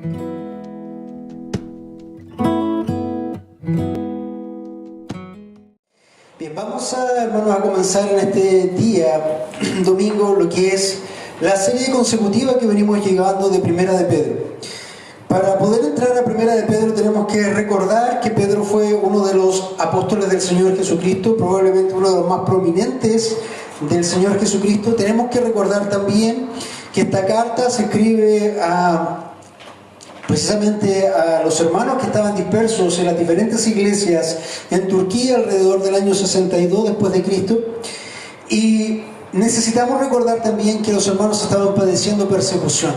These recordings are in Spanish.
Bien, vamos hermanos, a comenzar en este día, domingo, lo que es la serie consecutiva que venimos llevando de Primera de Pedro. Para poder entrar a Primera de Pedro tenemos que recordar que Pedro fue uno de los apóstoles del Señor Jesucristo, probablemente uno de los más prominentes del Señor Jesucristo. Tenemos que recordar también que esta carta se escribe precisamente a los hermanos que estaban dispersos en las diferentes iglesias en Turquía alrededor del año 62 después de Cristo. Y necesitamos recordar también que los hermanos estaban padeciendo persecución.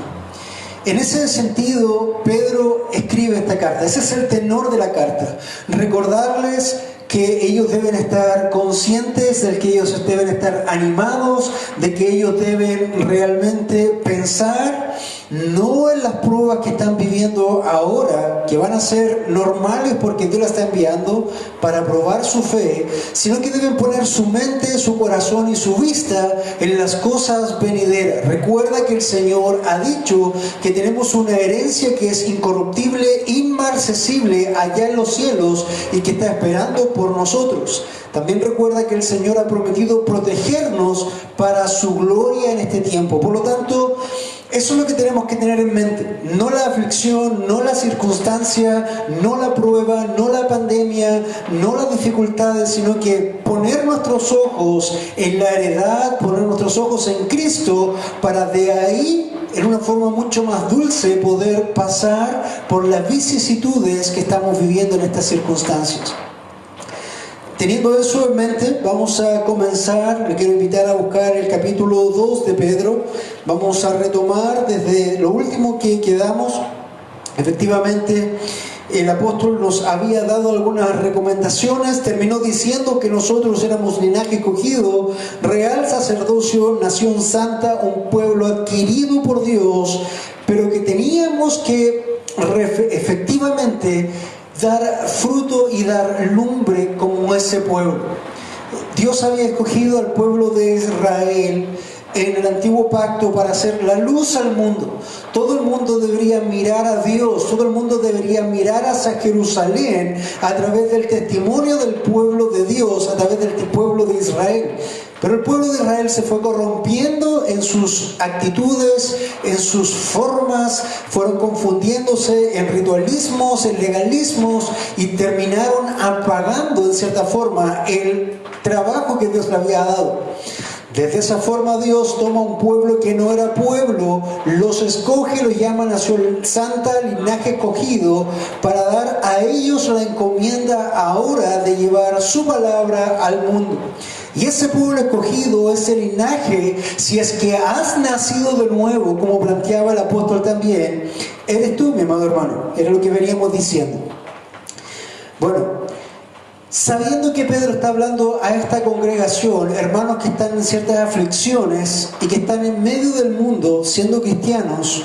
En ese sentido, Pedro escribe esta carta. Ese es el tenor de la carta. Recordarles que ellos deben estar conscientes, de que ellos deben estar animados, de que ellos deben realmente pensar no en las pruebas que están viviendo ahora, que van a ser normales porque Dios las está enviando para probar su fe, sino que deben poner su mente, su corazón y su vista en las cosas venideras. Recuerda que el Señor ha dicho que tenemos una herencia que es incorruptible, inmarcesible allá en los cielos y que está esperando por nosotros. También recuerda que el Señor ha prometido protegernos para su gloria en este tiempo. Por lo tanto, eso es lo que tenemos que tener en mente. No la aflicción, no la circunstancia, no la prueba, no la pandemia, no las dificultades, sino que poner nuestros ojos en la heredad, poner nuestros ojos en Cristo, para de ahí, en una forma mucho más dulce, poder pasar por las vicisitudes que estamos viviendo en estas circunstancias. Teniendo eso en mente, vamos a comenzar. Le quiero invitar a buscar el capítulo 2 de Pedro. Vamos a retomar desde lo último que quedamos. Efectivamente, el apóstol nos había dado algunas recomendaciones. Terminó diciendo que nosotros éramos linaje escogido, real sacerdocio, nación santa, un pueblo adquirido por Dios, pero que teníamos que efectivamente dar fruto y dar lumbre como ese pueblo. Dios había escogido al pueblo de Israel en el antiguo pacto para hacer la luz al mundo. Todo el mundo debería mirar a Dios, todo el mundo debería mirar hacia Jerusalén a través del testimonio del pueblo de Dios, a través del pueblo de Israel. Pero el pueblo de Israel se fue corrompiendo en sus actitudes, en sus formas, fueron confundiéndose en ritualismos, en legalismos, y terminaron apagando en cierta forma el trabajo que Dios le había dado. Desde esa forma Dios toma un pueblo que no era pueblo, los escoge, los llama nación santa, linaje escogido, para dar a ellos la encomienda ahora de llevar su palabra al mundo. Y ese pueblo escogido, ese linaje, si es que has nacido de nuevo, como planteaba el apóstol también, eres tú, mi amado hermano. Era lo que veníamos diciendo. Bueno, sabiendo que Pedro está hablando a esta congregación, hermanos que están en ciertas aflicciones y que están en medio del mundo siendo cristianos,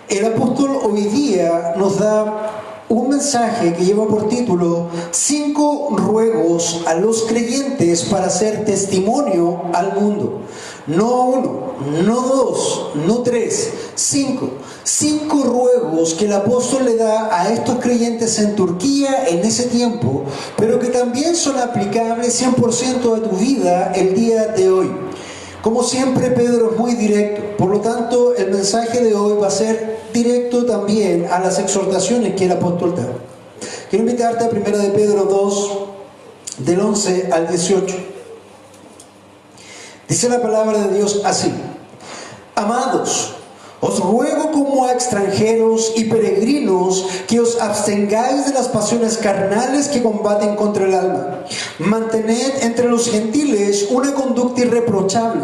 el apóstol hoy día nos da un mensaje que lleva por título 5 ruegos a los creyentes para hacer testimonio al mundo. No 1, no 2, no 3, 5. 5 ruegos que el apóstol le da a estos creyentes en Turquía en ese tiempo, pero que también son aplicables 100% a tu vida el día de hoy. Como siempre, Pedro es muy directo, por lo tanto el mensaje de hoy va a ser directo también a las exhortaciones que el apóstol da. Quiero invitarte a 1 de Pedro 2, del 11 al 18. Dice la palabra de Dios así: Amados, os ruego como a extranjeros y peregrinos que os abstengáis de las pasiones carnales que combaten contra el alma. Mantened entre los gentiles una conducta irreprochable,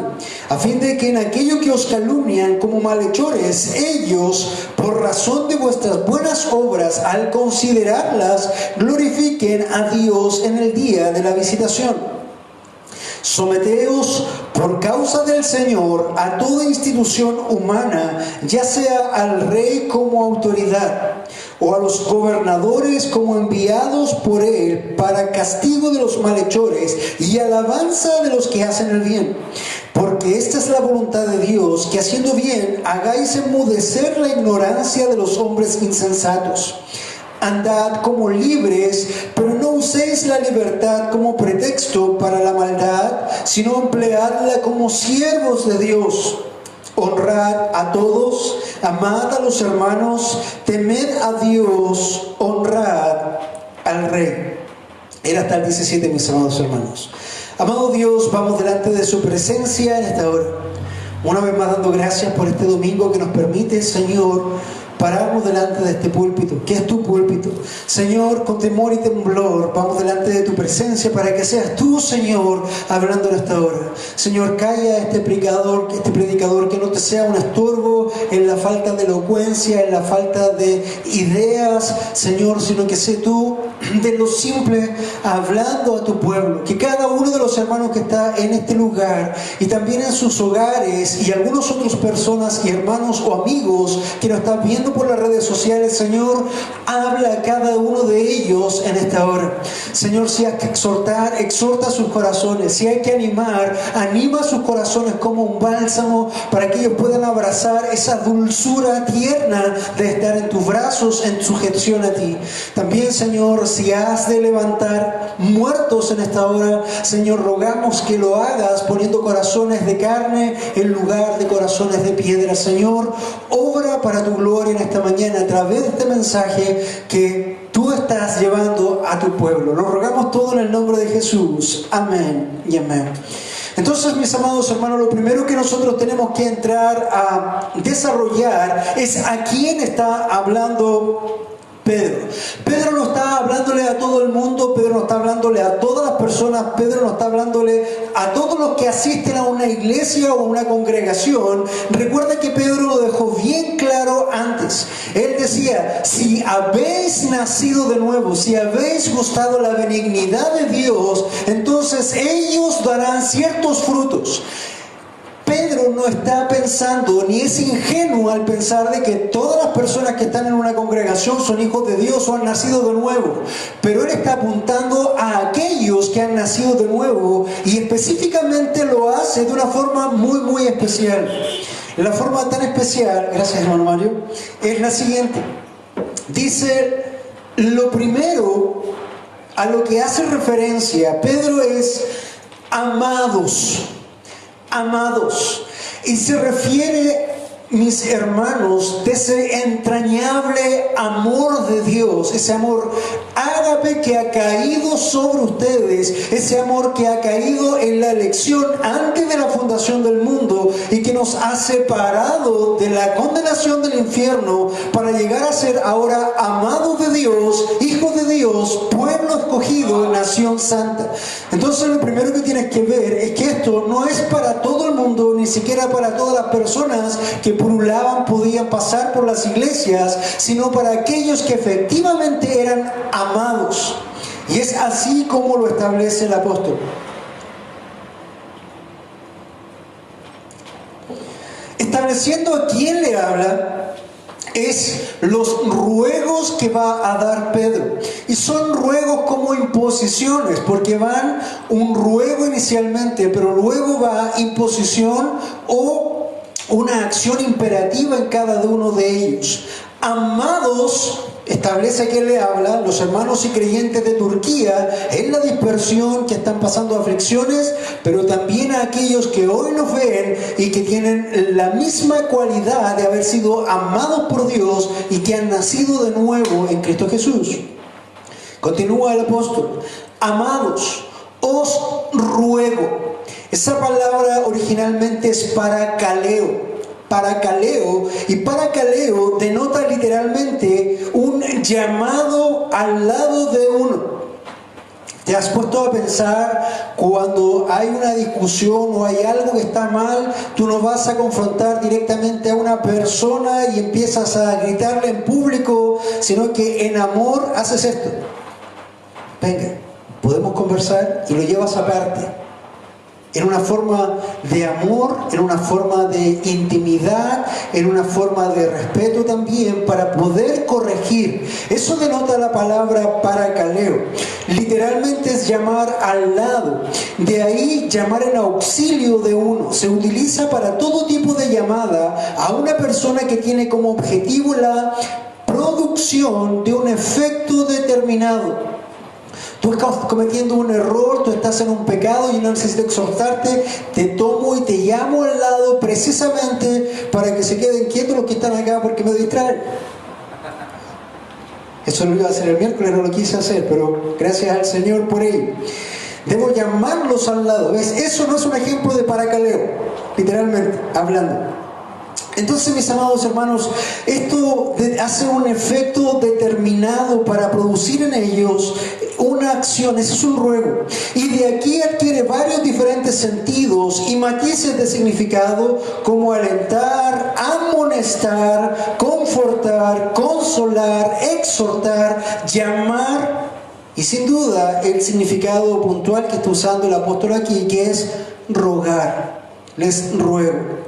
a fin de que en aquello que os calumnian como malhechores, ellos, por razón de vuestras buenas obras, al considerarlas, glorifiquen a Dios en el día de la visitación. Someteos por causa del Señor a toda institución humana, ya sea al rey como autoridad, o a los gobernadores como enviados por él para castigo de los malhechores y alabanza de los que hacen el bien. Porque esta es la voluntad de Dios, que haciendo bien hagáis enmudecer la ignorancia de los hombres insensatos. Andad como libres, pero no uséis la libertad como pretexto para la maldad, sino empleadla como siervos de Dios. Honrad a todos, amad a los hermanos, temed a Dios, honrad al Rey. Era hasta el 17, mis amados hermanos. Amado Dios, vamos delante de su presencia en esta hora. Una vez más dando gracias por este domingo que nos permite, Señor, pararnos delante de este púlpito, que es tu púlpito. Señor, con temor y temblor, vamos delante de tu presencia para que seas tú, Señor, hablando en esta hora. Señor, calla este predicador, que no te sea un estorbo en la falta de elocuencia, en la falta de ideas, Señor, sino que sé tú de lo simple hablando a tu pueblo. Que cada uno de los hermanos que está en este lugar y también en sus hogares y algunas otras personas y hermanos o amigos que nos están viendo por las redes sociales, Señor, habla a cada uno de ellos en esta hora. Señor, si hay que exhortar, exhorta sus corazones. Si hay que animar, anima sus corazones como un bálsamo para que ellos puedan abrazar esa dulzura tierna de estar en tus brazos en sujeción a ti. También, Señor, si has de levantar muertos en esta hora, Señor, rogamos que lo hagas poniendo corazones de carne en lugar de corazones de piedra. Señor, obra para tu gloria en esta mañana a través de este mensaje que tú estás llevando a tu pueblo. Lo rogamos todo en el nombre de Jesús. Amén y amén. Entonces, mis amados hermanos, lo primero que nosotros tenemos que entrar a desarrollar es a quién está hablando Pedro. Pedro no está hablándole a todo el mundo, Pedro no está hablándole a todas las personas, Pedro no está hablándole a todos los que asisten a una iglesia o una congregación. Recuerda que Pedro lo dejó bien claro antes. Él decía, si habéis nacido de nuevo, si habéis gustado la benignidad de Dios, entonces ellos darán ciertos frutos. Pedro no está pensando, ni es ingenuo al pensar de que todas las personas que están en una congregación son hijos de Dios o han nacido de nuevo. Pero él está apuntando a aquellos que han nacido de nuevo y específicamente lo hace de una forma muy, muy especial. La forma tan especial, gracias hermano Mario, es la siguiente. Dice, lo primero a lo que hace referencia Pedro es amados. Amados, y se refiere, mis hermanos, de ese entrañable amor de Dios, ese amor ágape que ha caído sobre ustedes, ese amor que ha caído en la elección antes de la fundación del mundo y que nos ha separado de la condenación del infierno para llegar a ser ahora amados de Dios, hijos de Dios, pueblo escogido, nación santa. Entonces lo primero que tienes que ver es que esto no es para todo el mundo, ni siquiera para todas las personas que pululaban, podían pasar por las iglesias, sino para aquellos que efectivamente eran amados. Y es así como lo establece el apóstol. Estableciendo a quién le habla, es los ruegos que va a dar Pedro. Y son ruegos como imposiciones, porque van un ruego inicialmente, pero luego va imposición o una acción imperativa en cada uno de ellos. Amados, establece a quién le habla, los hermanos y creyentes de Turquía, en la dispersión, que están pasando aflicciones, pero también a aquellos que hoy nos ven y que tienen la misma cualidad de haber sido amados por Dios y que han nacido de nuevo en Cristo Jesús. Continúa el apóstol, amados, os ruego. Esa palabra originalmente es parakaleo. Parakaleo, y parakaleo denota literalmente un llamado al lado de uno. ¿Te has puesto a pensar cuando hay una discusión o hay algo que está mal, tú no vas a confrontar directamente a una persona y empiezas a gritarle en público, sino que en amor haces esto? Venga, podemos conversar, y lo llevas aparte. en una forma de amor, en una forma de intimidad, en una forma de respeto también, para poder corregir. Eso denota la palabra parakaleo. Literalmente es llamar al lado. De ahí llamar en auxilio de uno. Se utiliza para todo tipo de llamada a una persona que tiene como objetivo la producción de un efecto determinado. Tú estás cometiendo un error, tú estás en un pecado, yo no necesito exhortarte, te tomo y te llamo al lado precisamente para que se queden quietos los que están acá porque me distraen. Eso lo iba a hacer el miércoles, no lo quise hacer, pero gracias al Señor por ello. Debo llamarlos al lado. ¿Ves? Eso no es un ejemplo de parakaleo, literalmente hablando. Entonces, mis amados hermanos, esto hace un efecto determinado para producir en ellos una acción. Ese es un ruego. Y de aquí adquiere varios diferentes sentidos y matices de significado, como alentar, amonestar, confortar, consolar, exhortar, llamar. Y sin duda, el significado puntual que está usando el apóstol aquí, que es rogar. Les ruego.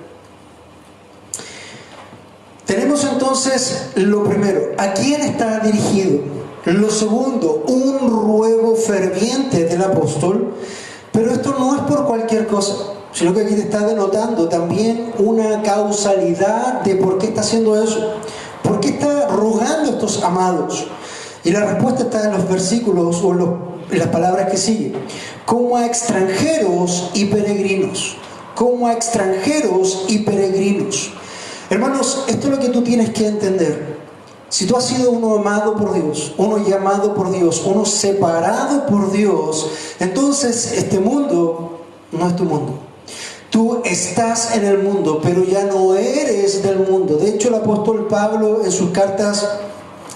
Tenemos entonces lo primero, ¿a quién está dirigido? Lo segundo, un ruego ferviente del apóstol, pero esto no es por cualquier cosa, sino que aquí te está denotando también una causalidad de por qué está haciendo eso, por qué está rogando a estos amados. Y la respuesta está en los versículos o en las palabras que siguen. Como a extranjeros y peregrinos, como a extranjeros y peregrinos. Hermanos, esto es lo que tú tienes que entender. Si tú has sido uno amado por Dios, uno llamado por Dios, uno separado por Dios, entonces este mundo no es tu mundo. Tú estás en el mundo, pero ya no eres del mundo. De hecho, el apóstol Pablo en sus cartas,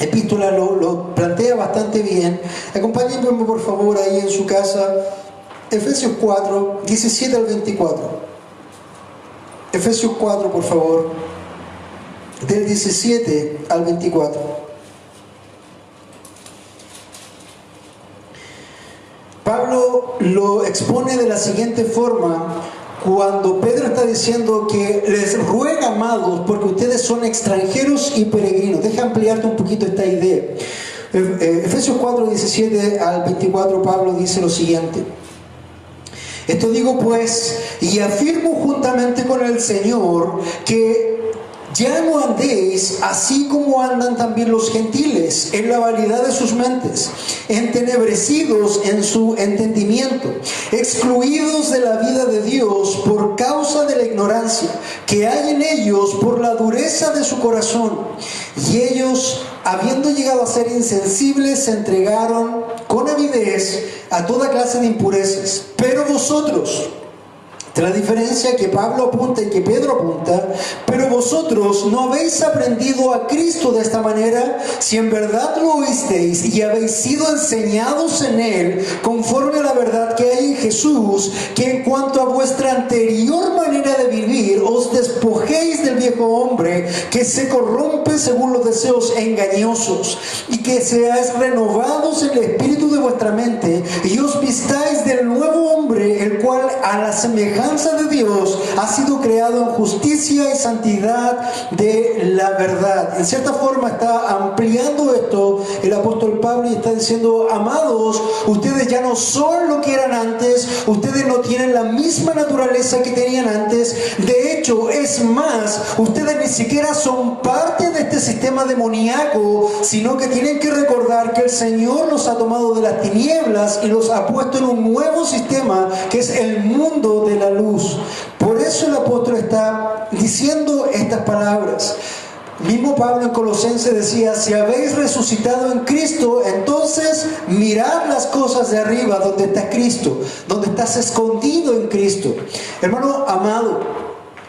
epístolas, lo plantea bastante bien. Acompáñenme por favor ahí en su casa, Efesios 4, 17 al 24. Efesios 4, por favor. Del 17 al 24. Pablo lo expone de la siguiente forma cuando Pedro está diciendo que les ruega, amados, porque ustedes son extranjeros y peregrinos. Deja ampliarte un poquito esta idea. Efesios 4, 17 al 24, Pablo dice lo siguiente. Esto digo pues, y afirmo juntamente con el Señor, que ya no andéis así como andan también los gentiles, en la vanidad de sus mentes, entenebrecidos en su entendimiento, excluidos de la vida de Dios por causa de la ignorancia que hay en ellos por la dureza de su corazón. Y ellos, habiendo llegado a ser insensibles, se entregaron con avidez a toda clase de impurezas. Pero vosotros, de la diferencia que Pablo apunta y que Pedro apunta, pero vosotros no habéis aprendido a Cristo de esta manera, si en verdad lo oísteis y habéis sido enseñados en Él, conforme a la verdad que hay en Jesús, que en cuanto a vuestra anterior manera de vivir, os despojéis del viejo hombre, que se corrompe según los deseos engañosos, y que seáis renovados en el espíritu de vuestra mente, y os vistáis del nuevo hombre, el cual a la semejanza de Dios ha sido creado en justicia y santidad de la verdad. En cierta forma está ampliando esto el apóstol Pablo y está diciendo, amados, ustedes ya no son lo que eran antes, ustedes no tienen la misma naturaleza que tenían antes. De hecho, es más, ustedes ni siquiera son parte de este sistema demoníaco, sino que tienen que recordar que el Señor los ha tomado de las tinieblas y los ha puesto en un nuevo sistema que es el mundo de la luz. Por eso el apóstol está diciendo estas palabras. Mismo Pablo en Colosenses decía, si habéis resucitado en Cristo, entonces mirad las cosas de arriba, donde está Cristo, donde estás escondido en Cristo. Hermano amado,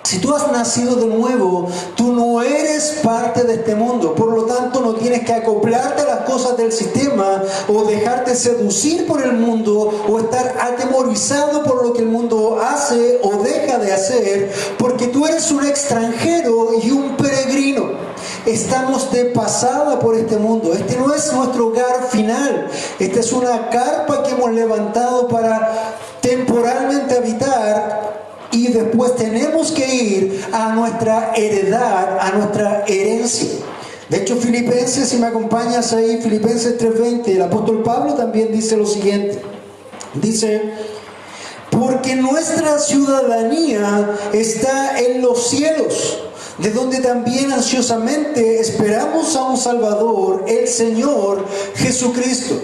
si tú has nacido de nuevo, tú no eres parte de este mundo. Por lo tanto, no tienes que acoplarte a las cosas del sistema o dejarte seducir por el mundo o estar atemorizado por lo que el mundo hace o deja de hacer, porque tú eres un extranjero y un peregrino. Estamos de pasada por este mundo. Este no es nuestro hogar final. Esta es una carpa que hemos levantado para temporalmente habitar y después tenemos que ir a nuestra heredad, a nuestra herencia. De hecho, Filipenses, si me acompañas ahí, Filipenses 3:20, el apóstol Pablo también dice lo siguiente. Dice: porque nuestra ciudadanía está en los cielos, de donde también ansiosamente esperamos a un Salvador, el Señor Jesucristo.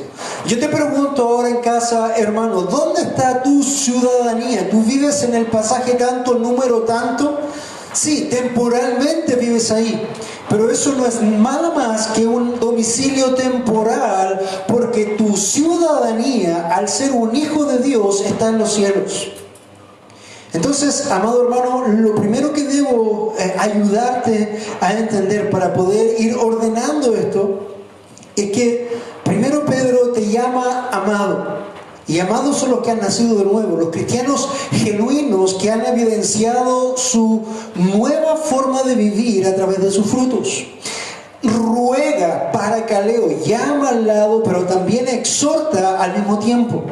Yo te pregunto ahora en casa, hermano, ¿dónde está tu ciudadanía? ¿Tú vives en el pasaje tanto, número tanto? Sí, temporalmente vives ahí, pero eso no es nada más que un domicilio temporal, porque tu ciudadanía, al ser un hijo de Dios, está en los cielos. Entonces, amado hermano, lo primero que debo ayudarte a entender para poder ir ordenando esto es que primero Pedro te llama amado. Y amados son los que han nacido de nuevo, los cristianos genuinos que han evidenciado su nueva forma de vivir a través de sus frutos. Ruega, paracaleo, llama al lado, pero también exhorta al mismo tiempo.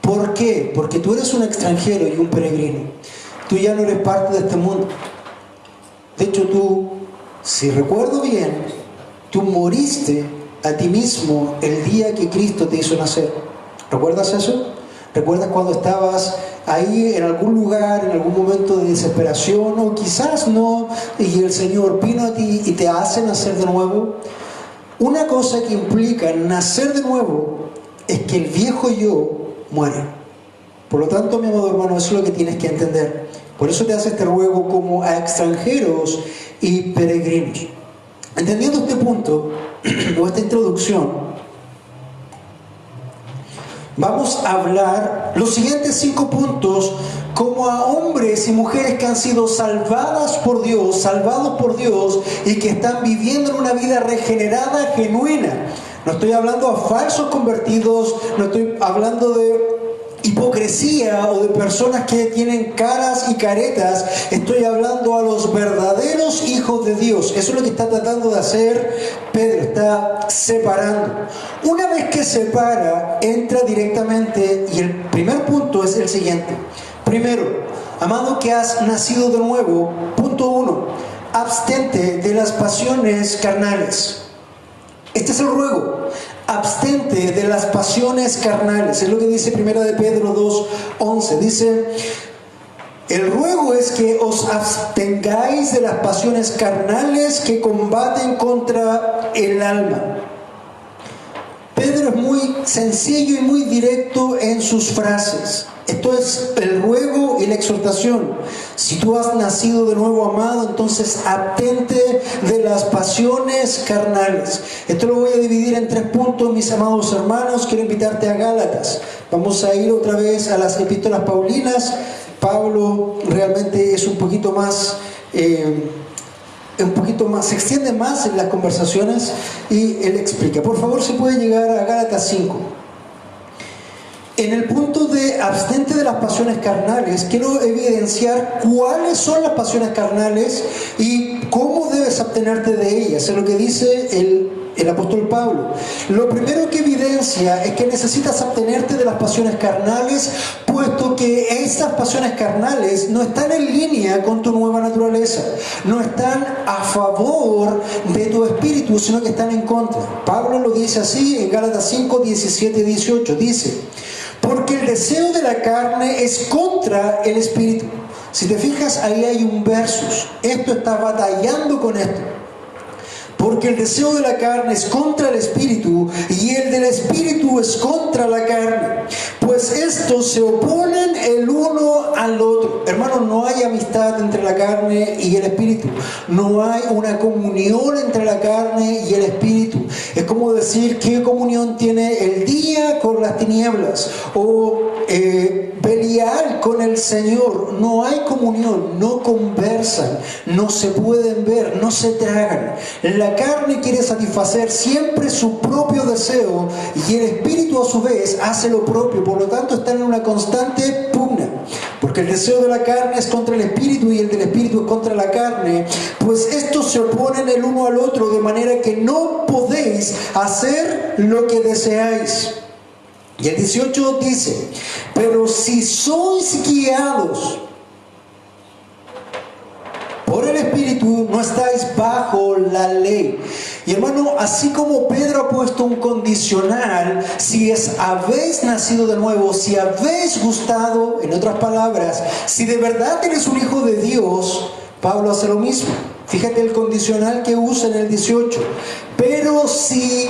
¿Por qué? Porque tú eres un extranjero y un peregrino. Tú ya no eres parte de este mundo. De hecho, tú, si recuerdo bien, tú moriste a ti mismo el día que Cristo te hizo nacer. ¿Recuerdas eso? ¿Recuerdas cuando estabas ahí en algún lugar, en algún momento de desesperación, o quizás no, y el Señor vino a ti y te hace nacer de nuevo? Una cosa que implica nacer de nuevo es que el viejo yo muere. Por lo tanto, mi amado hermano, eso es lo que tienes que entender. Por eso te hace este ruego como a extranjeros y peregrinos. Entendiendo este punto, o esta introducción, vamos a hablar los siguientes 5 puntos como a hombres y mujeres que han sido salvados por Dios y que están viviendo en una vida regenerada, genuina. No estoy hablando a falsos convertidos, no estoy hablando de hipocresía o de personas que tienen caras y caretas. Estoy hablando a los verdaderos hijos de Dios. Eso es lo que está tratando de hacer Pedro, está separando. Una vez que separa, entra directamente, y el primer punto es el siguiente. Primero, amado que has nacido de nuevo, punto 1, abstente de las pasiones carnales. Este es el ruego. Abstente de las pasiones carnales. Es lo que dice 1 de Pedro 2:11. Dice: el ruego es que os abstengáis de las pasiones carnales que combaten contra el alma. Pedro es muy sencillo y muy directo en sus frases. Esto es el ruego y la exhortación. Si tú has nacido de nuevo, amado, entonces abstente de las pasiones carnales. Esto lo voy a dividir en 3 puntos, mis amados hermanos. Quiero invitarte a Gálatas. Vamos a ir otra vez a las epístolas paulinas. Pablo realmente es un poquito más, se extiende más en las conversaciones y él explica. Por favor, si puede llegar a Gálatas 5. En el punto de abstente de las pasiones carnales, quiero evidenciar cuáles son las pasiones carnales y cómo debes abstenerte de ellas. Es lo que dice el apóstol Pablo. Lo primero que evidencia es que necesitas abstenerte de las pasiones carnales, puesto que estas pasiones carnales no están en línea con tu nueva naturaleza, no están a favor de tu espíritu, sino que están en contra. Pablo lo dice así en Gálatas 5, 17 y 18. Dice: porque el deseo de la carne es contra el espíritu. Si te fijas, ahí hay un versus. Esto está batallando con esto. Porque el deseo de la carne es contra el espíritu y el del espíritu es contra la carne. Pues estos se oponen el uno al otro. Hermanos, no hay amistad entre la carne y el espíritu. No hay una comunión entre la carne y el espíritu. Es como decir, ¿qué comunión tiene el día con las tinieblas? O Belial con el Señor. No hay comunión, no conversan, no se pueden ver, no se tragan. La carne quiere satisfacer siempre su propio deseo y el espíritu a su vez hace lo propio. Por lo tanto, están en una constante pugna. Porque el deseo de la carne es contra el espíritu y el del espíritu es contra la carne. Pues estos se oponen el uno al otro, de manera que no podéis hacer lo que deseáis. Y el 18 dice, pero si sois guiados por el Espíritu, no estáis bajo la ley. Y hermano, así como Pedro ha puesto un condicional, si habéis nacido de nuevo, si habéis gustado, en otras palabras, si de verdad eres un hijo de Dios, Pablo hace lo mismo. Fíjate el condicional que usa en el 18. Pero si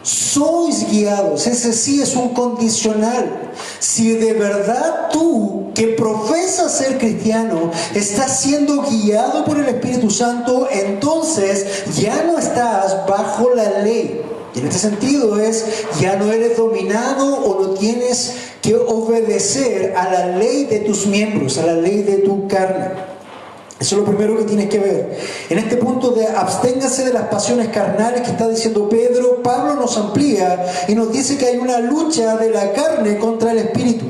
sois guiados, ese sí es un condicional. Si de verdad tú, que profesas ser cristiano, estás siendo guiado por el Espíritu Santo, entonces ya no estás bajo la ley. Y en este sentido ya no eres dominado o no tienes que obedecer a la ley de tus miembros, a la ley de tu carne. Eso es lo primero que tienes que ver. En este punto de absténgase de las pasiones carnales que está diciendo Pedro, Pablo nos amplía y nos dice que hay una lucha de la carne contra el espíritu.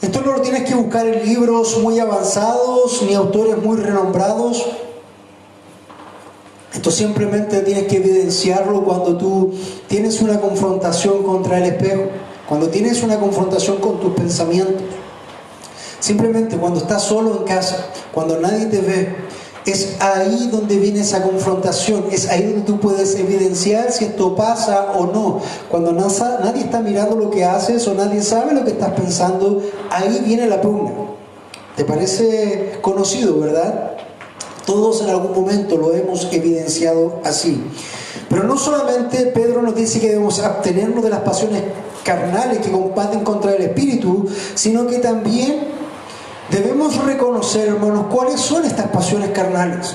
Esto no lo tienes que buscar en libros muy avanzados ni autores muy renombrados. Esto simplemente tienes que evidenciarlo cuando tú tienes una confrontación contra el espejo, cuando tienes una confrontación con tus pensamientos. Simplemente cuando estás solo en casa, cuando nadie te ve, es ahí donde viene esa confrontación, es ahí donde tú puedes evidenciar si esto pasa o no. Cuando nadie está mirando lo que haces o nadie sabe lo que estás pensando, ahí viene la pugna. ¿Te parece conocido, verdad? Todos en algún momento lo hemos evidenciado así. Pero no solamente Pedro nos dice que debemos abstenernos de las pasiones carnales que combaten contra el espíritu, sino que también debemos reconocer, hermanos, cuáles son estas pasiones carnales.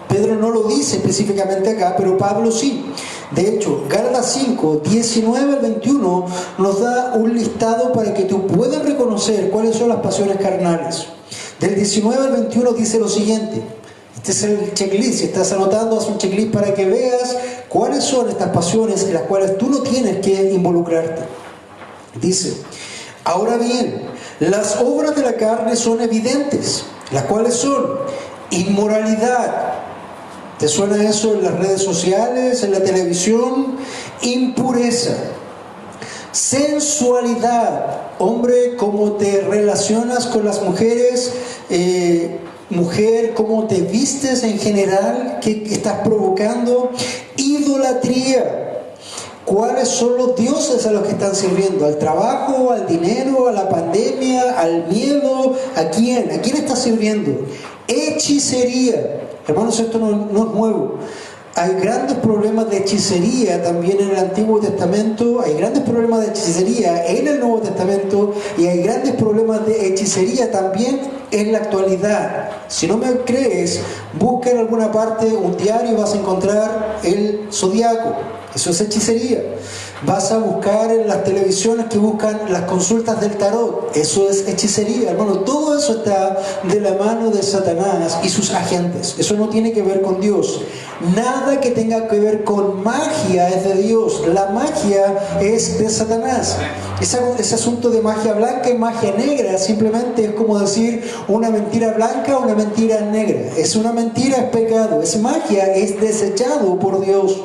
Pedro no lo dice específicamente acá, pero Pablo sí. De hecho, Gálatas 5, 19 al 21 nos da un listado para que tú puedas reconocer cuáles son las pasiones carnales. Del 19 al 21 dice lo siguiente. Este es el checklist. Si estás anotando, haz un checklist para que veas cuáles son estas pasiones en las cuales tú no tienes que involucrarte. Dice, ahora bien, las obras de la carne son evidentes, las cuales son inmoralidad. ¿Te suena eso en las redes sociales, en la televisión? Impureza, sensualidad. Hombre, cómo te relacionas con las mujeres, mujer, cómo te vistes en general, qué estás provocando. Idolatría. ¿Cuáles son los dioses a los que están sirviendo? ¿Al trabajo, al dinero, a la pandemia, al miedo? ¿A quién? ¿A quién estás sirviendo? Hechicería. Hermanos, esto no es nuevo. Hay grandes problemas de hechicería también en el Antiguo Testamento, hay grandes problemas de hechicería en el Nuevo Testamento y hay grandes problemas de hechicería también en la actualidad. Si no me crees, busca en alguna parte un diario y vas a encontrar el zodiaco. Eso es hechicería. Vas a buscar en las televisiones que buscan las consultas del tarot. Eso es hechicería, hermano. Todo eso está de la mano de Satanás y sus agentes. Eso no tiene que ver con Dios. Nada que tenga que ver con magia es de Dios. La magia es de Satanás. Ese asunto de magia blanca y magia negra simplemente es como decir una mentira blanca o una mentira negra. Es una mentira, es pecado. Es magia, es desechado por Dios.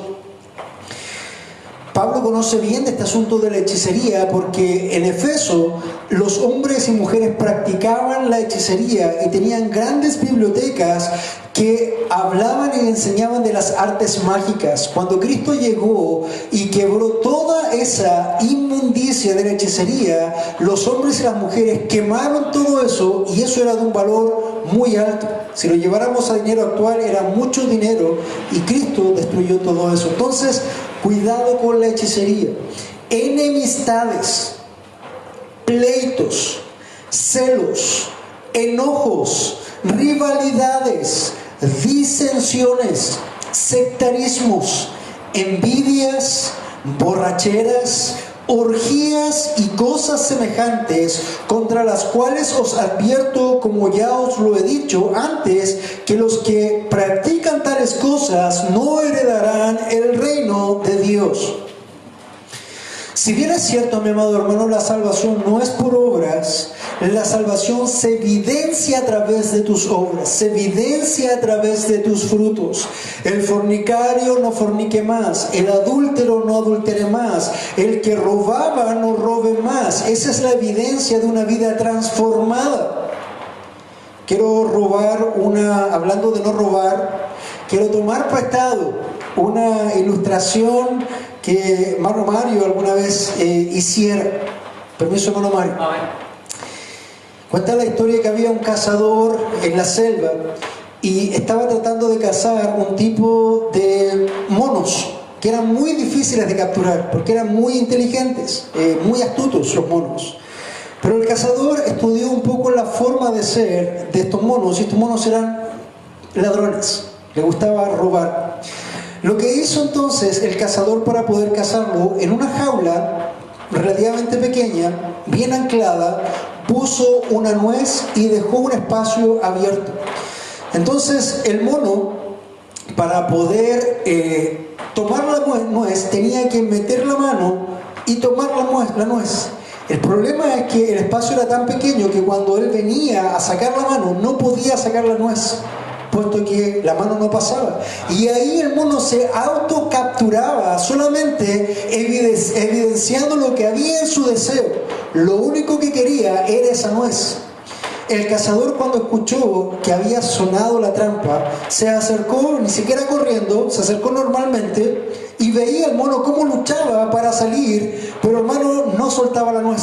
Pablo conoce bien de este asunto de la hechicería porque en Efeso los hombres y mujeres practicaban la hechicería y tenían grandes bibliotecas que hablaban y enseñaban de las artes mágicas. Cuando Cristo llegó y quebró toda esa inmundicia de la hechicería, los hombres y las mujeres quemaron todo eso y eso era de un valor muy alto. Si lo lleváramos a dinero actual era mucho dinero y Cristo destruyó todo eso. Entonces, cuidado con la hechicería. Enemistades, pleitos, celos, enojos, rivalidades, disensiones, sectarismos, envidias, borracheras, orgías y cosas semejantes, contra las cuales os advierto, como ya os lo he dicho antes, que los que practican tales cosas no heredarán el reino de Dios. Si bien es cierto, mi amado hermano, la salvación no es por obras, La salvación se evidencia a través de tus obras, se evidencia a través de tus frutos. El fornicario no fornique más, el adúltero no adultere más, el que robaba no robe más. Esa es la evidencia de una vida transformada. Quiero hablando de no robar, quiero tomar prestado una ilustración que hermano Mario alguna vez hiciera. Permiso, hermano Mario. Cuenta la historia que había un cazador en la selva y estaba tratando de cazar un tipo de monos que eran muy difíciles de capturar porque eran muy inteligentes, muy astutos los monos. Pero el cazador estudió un poco la forma de ser de estos monos, y estos monos eran ladrones, les gustaba robar. Lo que hizo entonces el cazador para poder cazarlo, en una jaula relativamente pequeña, bien anclada, puso una nuez y dejó un espacio abierto. Entonces el mono, para poder tomar la nuez, tenía que meter la mano y tomar la nuez. El problema es que el espacio era tan pequeño que cuando él venía a sacar la mano no podía sacar la nuez, puesto que la mano no pasaba. Y ahí el mono se autocapturaba, solamente evidenciando lo que había en su deseo. Lo único que quería era esa nuez. El cazador, cuando escuchó que había sonado la trampa, se acercó, ni siquiera corriendo, se acercó normalmente y veía al mono cómo luchaba para salir, pero el mono no soltaba la nuez.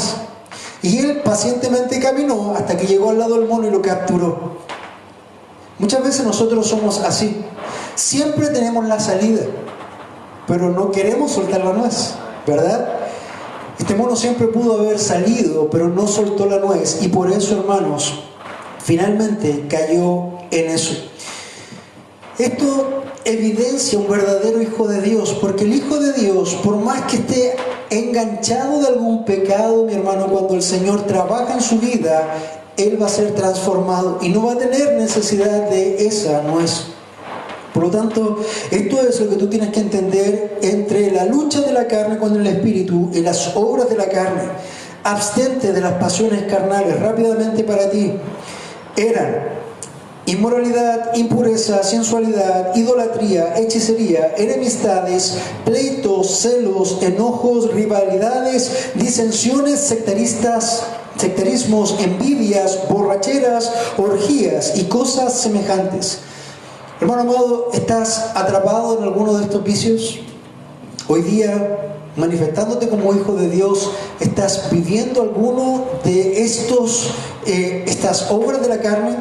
Y él pacientemente caminó hasta que llegó al lado del mono y lo capturó. Muchas veces nosotros somos así. Siempre tenemos la salida, pero no queremos soltar la nuez, ¿verdad? Este mono siempre pudo haber salido, pero no soltó la nuez, y por eso, hermanos, finalmente cayó en eso. Esto evidencia un verdadero hijo de Dios, porque el hijo de Dios, por más que esté enganchado de algún pecado, mi hermano, cuando el Señor trabaja en su vida, él va a ser transformado y no va a tener necesidad de esa nuez. Por lo tanto, esto es lo que tú tienes que entender entre la lucha de la carne con el Espíritu y las obras de la carne. Abstente de las pasiones carnales. Rápidamente para ti. Eran inmoralidad, impureza, sensualidad, idolatría, hechicería, enemistades, pleitos, celos, enojos, rivalidades, disensiones, sectarismos, envidias, borracheras, orgías y cosas semejantes. Hermano amado, ¿estás atrapado en alguno de estos vicios? Hoy día, manifestándote como hijo de Dios, ¿estás viviendo alguno de estas obras de la carne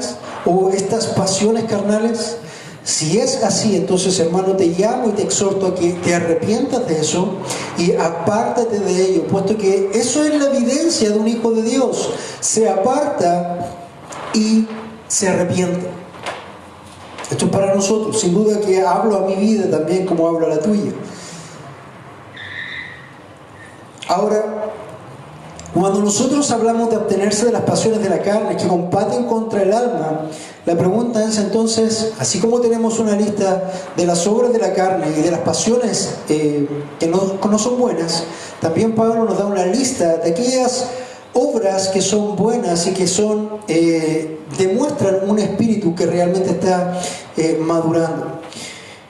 o estas pasiones carnales? Si es así, entonces, hermano, te llamo y te exhorto a que te arrepientas de eso y apártate de ello, puesto que eso es la evidencia de un hijo de Dios. Se aparta y se arrepiente. Esto es para nosotros. Sin duda que hablo a mi vida también como hablo a la tuya. Ahora, cuando nosotros hablamos de abstenerse de las pasiones de la carne que combaten contra el alma, la pregunta es entonces, así como tenemos una lista de las obras de la carne y de las pasiones que no son buenas, también Pablo nos da una lista de aquellas obras que son buenas y que demuestran un espíritu que realmente está madurando.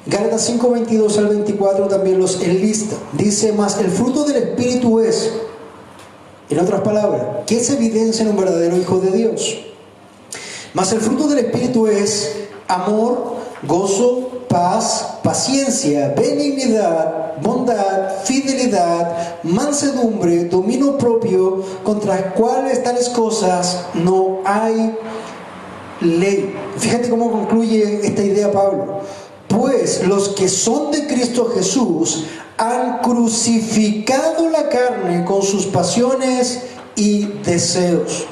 Gálatas 5, 22 al 24 también los enlista. Dice, mas el fruto del espíritu es, en otras palabras, ¿qué se evidencia en un verdadero hijo de Dios? Mas el fruto del espíritu es amor, gozo, paz, paciencia, benignidad, bondad, fidelidad, mansedumbre, dominio propio, contra las cuales tales cosas no hay ley. Fíjate cómo concluye esta idea Pablo. Pues los que son de Cristo Jesús han crucificado la carne con sus pasiones y deseos.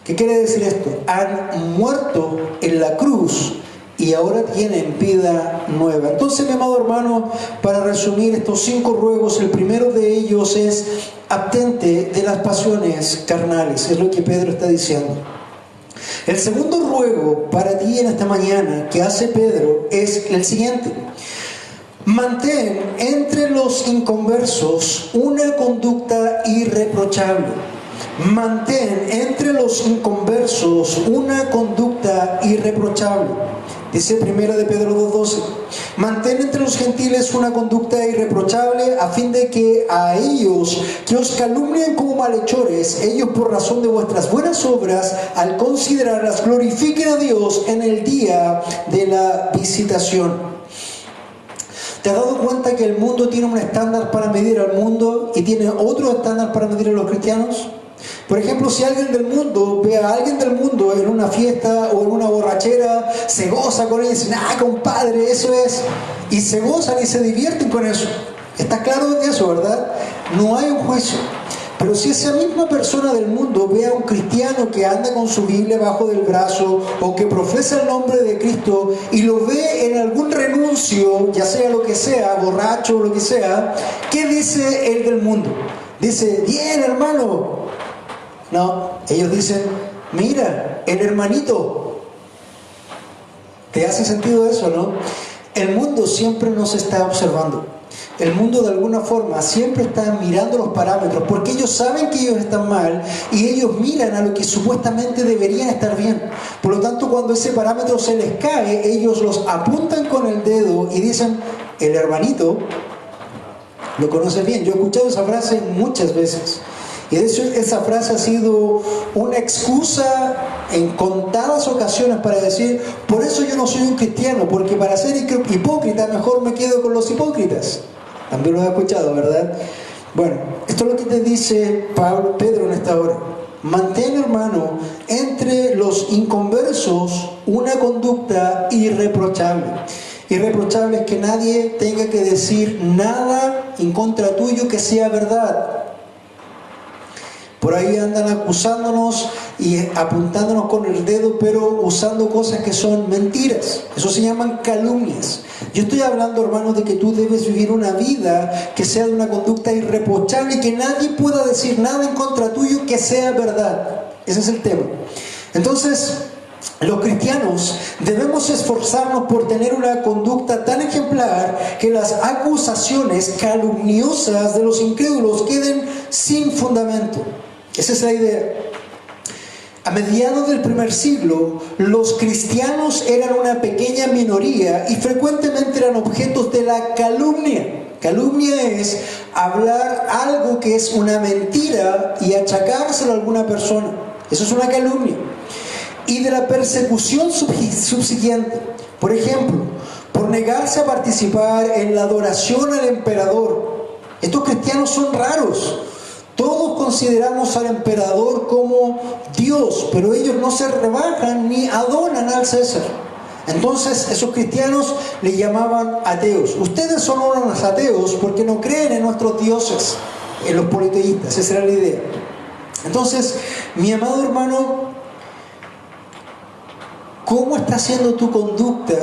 ¿Qué quiere decir esto? Han muerto en la cruz y ahora tienen vida nueva. Entonces, mi amado hermano, para resumir estos 5 ruegos, el primero de ellos es abstente de las pasiones carnales. Es lo que Pedro está diciendo. El segundo ruego para ti en esta mañana que hace Pedro es el siguiente. Mantén entre los inconversos una conducta irreprochable. mantén entre los inconversos una conducta irreprochable. Dice 1 de Pedro 2:12, mantén entre los gentiles una conducta irreprochable a fin de que a ellos que os calumnian como malhechores, ellos por razón de vuestras buenas obras, al considerarlas, glorifiquen a Dios en el día de la visitación. ¿Te has dado cuenta que el mundo tiene un estándar para medir al mundo y tiene otro estándar para medir a los cristianos? Por ejemplo, si alguien del mundo ve a alguien del mundo en una fiesta o en una borrachera, se goza con él y dice, compadre, eso es. Y se gozan y se divierten con eso. ¿Está claro de eso, verdad? No hay un juicio. Pero si esa misma persona del mundo ve a un cristiano que anda con su Biblia bajo del brazo o que profesa el nombre de Cristo y lo ve en algún renuncio, ya sea lo que sea, borracho o lo que sea, ¿qué dice el del mundo? Dice, bien hermano. No, ellos dicen, mira, el hermanito. ¿Te hace sentido eso, no? El mundo siempre nos está observando. El mundo de alguna forma siempre está mirando los parámetros porque ellos saben que ellos están mal y ellos miran a lo que supuestamente deberían estar bien. Por lo tanto, cuando ese parámetro se les cae, ellos los apuntan con el dedo y dicen, el hermanito, lo conoces bien. Yo he escuchado esa frase muchas veces. Y de hecho esa frase ha sido una excusa en contadas ocasiones para decir, por eso yo no soy un cristiano, porque para ser hipócrita mejor me quedo con los hipócritas. También lo has escuchado, ¿verdad? Bueno, esto es lo que te dice Pedro en esta hora. Mantén, hermano, entre los inconversos una conducta irreprochable. Irreprochable es que nadie tenga que decir nada en contra tuyo que sea verdad. Por ahí andan acusándonos y apuntándonos con el dedo, pero usando cosas que son mentiras. Eso se llaman calumnias. Yo estoy hablando, hermanos, de que tú debes vivir una vida que sea de una conducta irreprochable y que nadie pueda decir nada en contra tuyo que sea verdad. Ese es el tema. Entonces, los cristianos debemos esforzarnos por tener una conducta tan ejemplar que las acusaciones calumniosas de los incrédulos queden sin fundamento. Esa es la idea. A mediados del primer siglo, los cristianos eran una pequeña minoría y frecuentemente eran objetos de la calumnia. Calumnia es hablar algo que es una mentira y achacárselo a alguna persona. Eso es una calumnia. Y de la persecución subsiguiente. Por ejemplo, por negarse a participar en la adoración al emperador. Estos cristianos son raros. Todos consideramos al emperador como Dios, pero ellos no se rebajan ni adoran al César. Entonces esos cristianos le llamaban ateos. Ustedes son unos ateos porque no creen en nuestros dioses, en los politeístas. Esa era la idea. Entonces, mi amado hermano, ¿cómo está siendo tu conducta?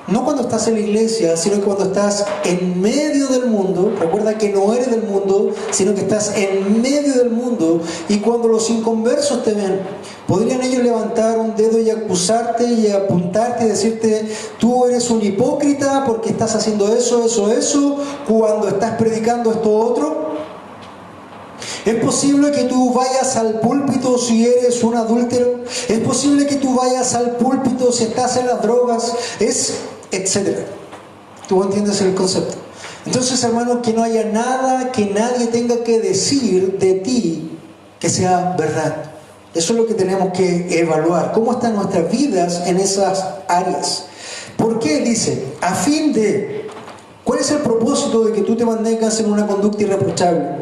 No cuando estás en la iglesia, sino que cuando estás en medio del mundo. Recuerda que no eres del mundo, sino que estás en medio del mundo. Y cuando los inconversos te ven, podrían ellos levantar un dedo y acusarte y apuntarte y decirte, tú eres un hipócrita porque estás haciendo eso, cuando estás predicando esto otro. ¿Es posible que tú vayas al púlpito si eres un adúltero? ¿Es posible que tú vayas al púlpito si estás en las drogas? Etcétera. ¿Tú entiendes el concepto? Entonces, hermano, que no haya nada que nadie tenga que decir de ti que sea verdad. Eso es lo que tenemos que evaluar. ¿Cómo están nuestras vidas en esas áreas? ¿Por qué? Dice, a fin de... ¿Cuál es el propósito de que tú te mantengas en una conducta irreprochable?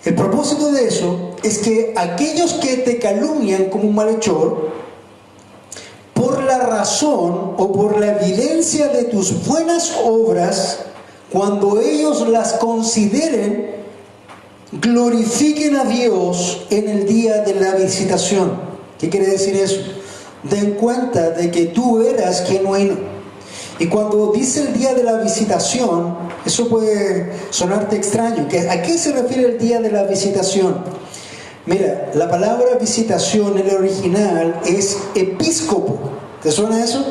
El propósito de eso es que aquellos que te calumnian como un malhechor, por la razón o por la evidencia de tus buenas obras, cuando ellos las consideren, glorifiquen a Dios en el día de la visitación. ¿Qué quiere decir eso? Den cuenta de que tú eras genuino. Y cuando dice el día de la visitación, eso puede sonarte extraño. ¿A qué se refiere el día de la visitación? Mira, la palabra visitación en el original es episcopo. ¿Te suena eso?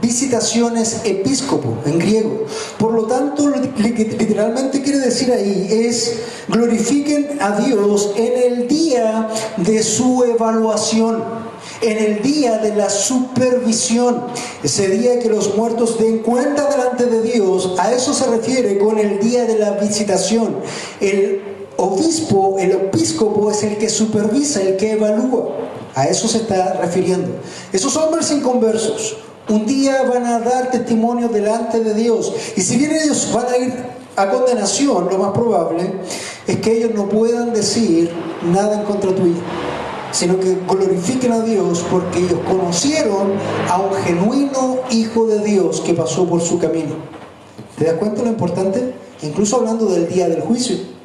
Visitación es episcopo en griego. Por lo tanto, lo que literalmente quiere decir ahí es: glorifiquen a Dios en el día de su evaluación, en el día de la supervisión, ese día que los muertos den cuenta delante de Dios. A eso se refiere con el día de la visitación. El obispo, el episcopo, es el que supervisa, el que evalúa. A eso se está refiriendo. Esos hombres inconversos un día van a dar testimonio delante de Dios, y si bien ellos van a ir a condenación, lo más probable es que ellos no puedan decir nada en contra tuya, sino que glorifiquen a Dios porque ellos conocieron a un genuino Hijo de Dios que pasó por su camino. ¿Te das cuenta lo importante? Incluso hablando del día del juicio.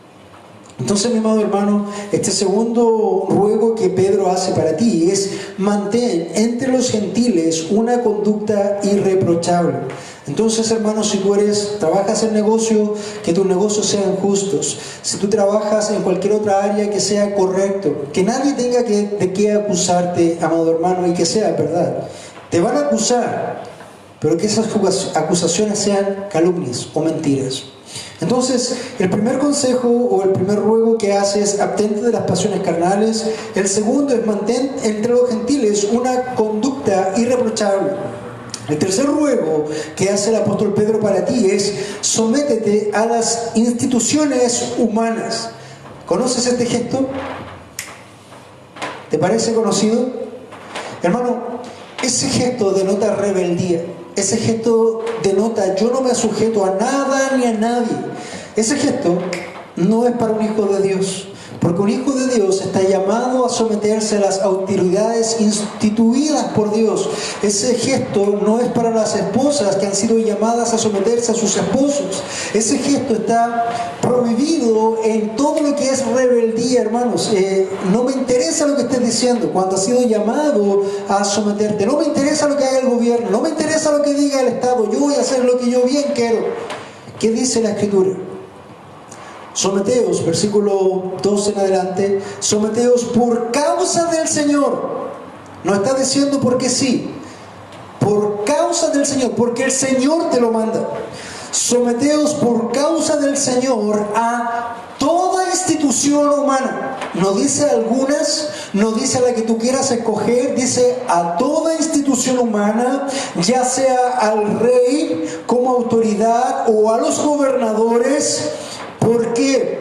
Entonces, mi amado hermano, este segundo ruego que Pedro hace para ti es: mantén entre los gentiles una conducta irreprochable. Entonces, hermano, si tú trabajas en negocio, que tus negocios sean justos. Si tú trabajas en cualquier otra área, que sea correcto. Que nadie tenga de qué acusarte, amado hermano, y que sea verdad. Te van a acusar, pero que esas acusaciones sean calumnias o mentiras. Entonces, el primer consejo o el primer ruego que hace es: abstente de las pasiones carnales. El segundo es: mantén entre los gentiles una conducta irreprochable. El tercer ruego que hace el apóstol Pedro para ti es: sométete a las instituciones humanas. ¿Conoces este gesto? ¿Te parece conocido? Hermano, ese gesto denota rebeldía. Ese gesto denota: yo no me sujeto a nada ni a nadie. Ese gesto no es para un hijo de Dios, porque un hijo de Dios está llamado a someterse a las autoridades instituidas por Dios. Ese gesto no es para las esposas que han sido llamadas a someterse a sus esposos. Ese gesto está prohibido en todo lo que es rebeldía, hermanos. No me interesa lo que estés diciendo cuando has sido llamado a someterte. No me interesa lo que haga el gobierno, no me interesa lo que diga el Estado. Yo voy a hacer lo que yo bien quiero. ¿Qué dice la Escritura? Someteos, versículo 12 en adelante: someteos por causa del Señor. No está diciendo porque sí, por causa del Señor, porque el Señor te lo manda. Someteos por causa del Señor a toda institución humana. No dice algunas, no dice a la que tú quieras escoger, dice a toda institución humana, ya sea al rey como autoridad o a los gobernadores. ¿Por qué?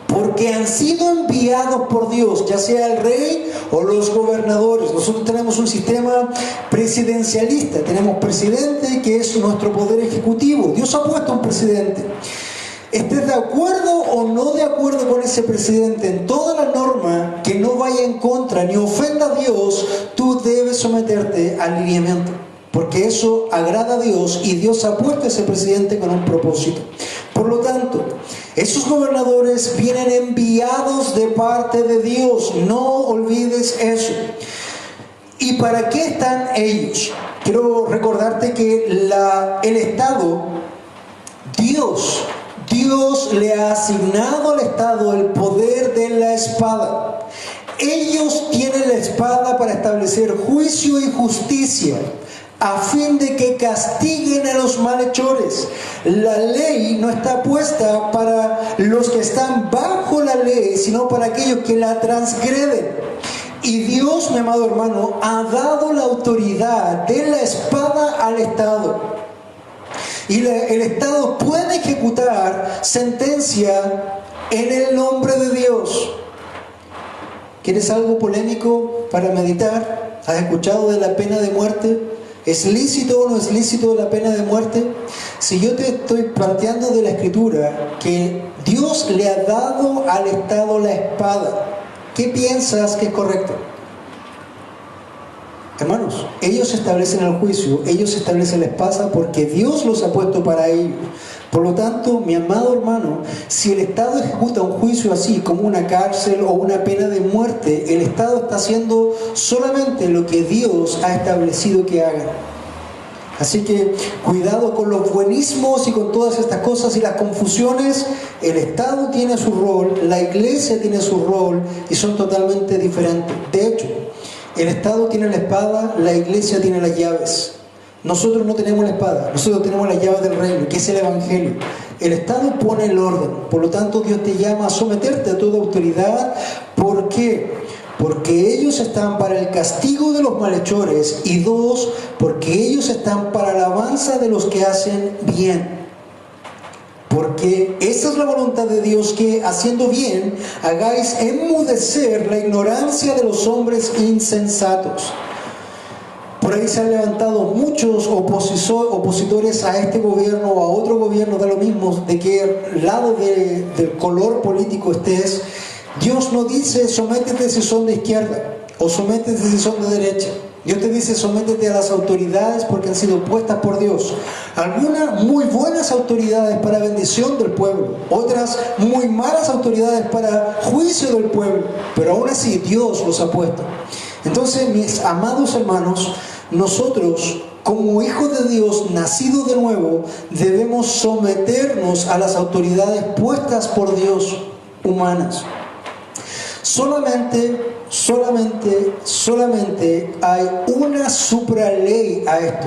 Porque han sido enviados por Dios, ya sea el rey o los gobernadores. Nosotros tenemos un sistema presidencialista, tenemos presidente, que es nuestro poder ejecutivo. Dios ha puesto un presidente. Estés de acuerdo o no de acuerdo con ese presidente, en toda la norma que no vaya en contra ni ofenda a Dios, tú debes someterte al lineamiento, porque eso agrada a Dios y Dios ha puesto a ese presidente con un propósito. Por lo tanto, esos gobernadores vienen enviados de parte de Dios. No olvides eso. ¿Y para qué están ellos? Quiero recordarte que el Estado, Dios le ha asignado al Estado el poder de la espada. Ellos tienen la espada para establecer juicio y justicia, a fin de que castiguen a los malhechores. La ley no está puesta para los que están bajo la ley, sino para aquellos que la transgreden. Y Dios, mi amado hermano, ha dado la autoridad de la espada al Estado. Y el Estado puede ejecutar sentencia en el nombre de Dios. ¿Quieres algo polémico para meditar? ¿Has escuchado de la pena de muerte? ¿Es lícito o no es lícito la pena de muerte? Si yo te estoy planteando de la Escritura que Dios le ha dado al Estado la espada, ¿qué piensas que es correcto? Hermanos, ellos establecen el juicio, ellos establecen la espada porque Dios los ha puesto para ellos. Por lo tanto, mi amado hermano, si el Estado ejecuta un juicio así como una cárcel o una pena de muerte, el Estado está haciendo solamente lo que Dios ha establecido que haga. Así que cuidado con los buenismos y con todas estas cosas y las confusiones. El Estado tiene su rol, la Iglesia tiene su rol y son totalmente diferentes. De hecho, el Estado tiene la espada, la Iglesia tiene las llaves. Nosotros no tenemos la espada, nosotros tenemos las llaves del reino, que es el Evangelio. El Estado pone el orden, por lo tanto Dios te llama a someterte a toda autoridad. ¿Por qué? Porque ellos están para el castigo de los malhechores, y dos, porque ellos están para la alabanza de los que hacen bien. Porque esa es la voluntad de Dios, que haciendo bien hagáis enmudecer la ignorancia de los hombres insensatos. Por ahí se han levantado muchos opositores a este gobierno o a otro gobierno, da lo mismo de qué lado del color político estés. Dios no dice sométete si son de izquierda o sométete si son de derecha. Dios te dice sométete a las autoridades porque han sido puestas por Dios. Algunas muy buenas autoridades para bendición del pueblo, otras muy malas autoridades para juicio del pueblo, pero aún así Dios los ha puesto. Entonces, mis amados hermanos, nosotros como hijos de Dios, nacidos de nuevo, debemos someternos a las autoridades puestas por Dios, humanas. Solamente hay una supraley a esto: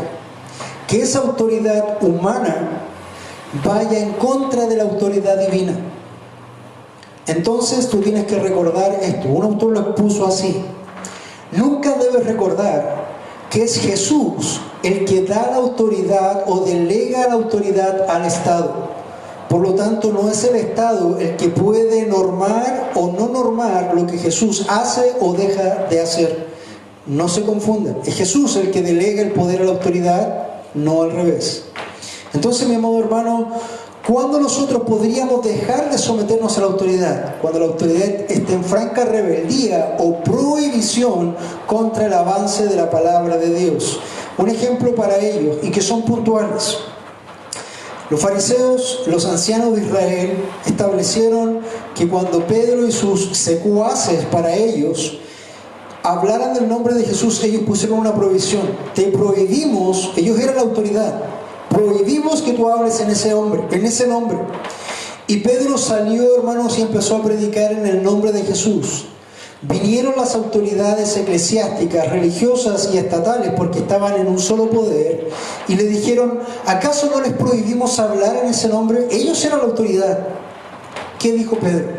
que esa autoridad humana vaya en contra de la autoridad divina. Entonces tú tienes que recordar esto. Un autor lo expuso así: nunca debes recordar que es Jesús el que da la autoridad o delega la autoridad al Estado. Por lo tanto, no es el Estado el que puede normar o no normar lo que Jesús hace o deja de hacer. No se confundan. Es Jesús el que delega el poder a la autoridad, no al revés. Entonces, mi amado hermano, ¿cuándo nosotros podríamos dejar de someternos a la autoridad? Cuando la autoridad esté en franca rebeldía o prohibición contra el avance de la palabra de Dios. Un ejemplo para ellos, y que son puntuales. Los fariseos, los ancianos de Israel, establecieron que cuando Pedro y sus secuaces para ellos hablaran del nombre de Jesús, ellos pusieron una prohibición. Te prohibimos, ellos eran la autoridad, prohibimos que tú hables en ese nombre. Y Pedro salió, hermanos, y empezó a predicar en el nombre de Jesús. Vinieron las autoridades eclesiásticas, religiosas y estatales, porque estaban en un solo poder, y le dijeron: ¿acaso no les prohibimos hablar en ese nombre? Ellos eran la autoridad. ¿Qué dijo Pedro?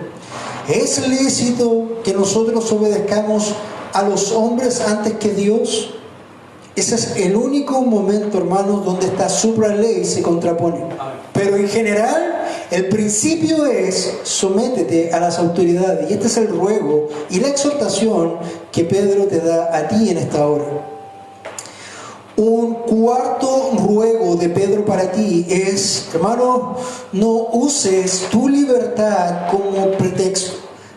¿Es lícito que nosotros obedezcamos a los hombres antes que Dios? Ese es el único momento, hermanos, donde esta supraley se contrapone. Pero en general, el principio es: sométete a las autoridades. Y este es el ruego y la exhortación que Pedro te da a ti en esta hora. Un cuarto ruego de Pedro para ti es: hermano, no uses tu libertad como pretexto.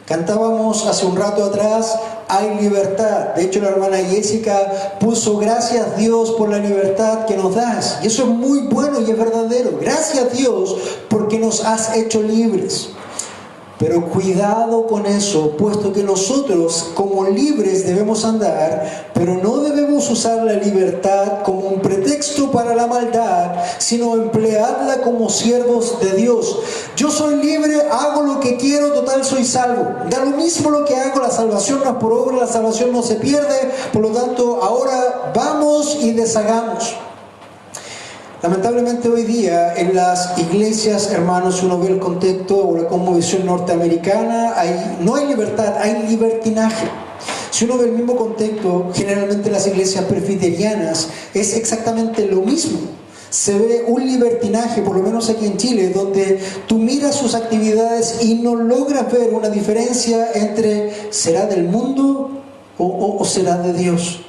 Cantábamos hace un rato atrás: hay libertad. De hecho, la hermana Jessica puso: gracias Dios por la libertad que nos das. Y eso es muy bueno y es verdadero. Gracias Dios porque nos has hecho libres. Pero cuidado con eso, puesto que nosotros como libres debemos andar, pero no debemos usar la libertad como un pretexto para la maldad, sino emplearla como siervos de Dios. Yo soy libre, hago lo que quiero, total soy salvo. Da lo mismo lo que hago, la salvación no es por obra, la salvación no se pierde. Por lo tanto, ahora vamos y deshagamos. Lamentablemente hoy día en las iglesias, hermanos, si uno ve el contexto o la cosmovisión norteamericana, no hay libertad, hay libertinaje. Si uno ve el mismo contexto, generalmente en las iglesias presbiterianas es exactamente lo mismo. Se ve un libertinaje, por lo menos aquí en Chile, donde tú miras sus actividades y no logras ver una diferencia entre ¿será del mundo o será de Dios?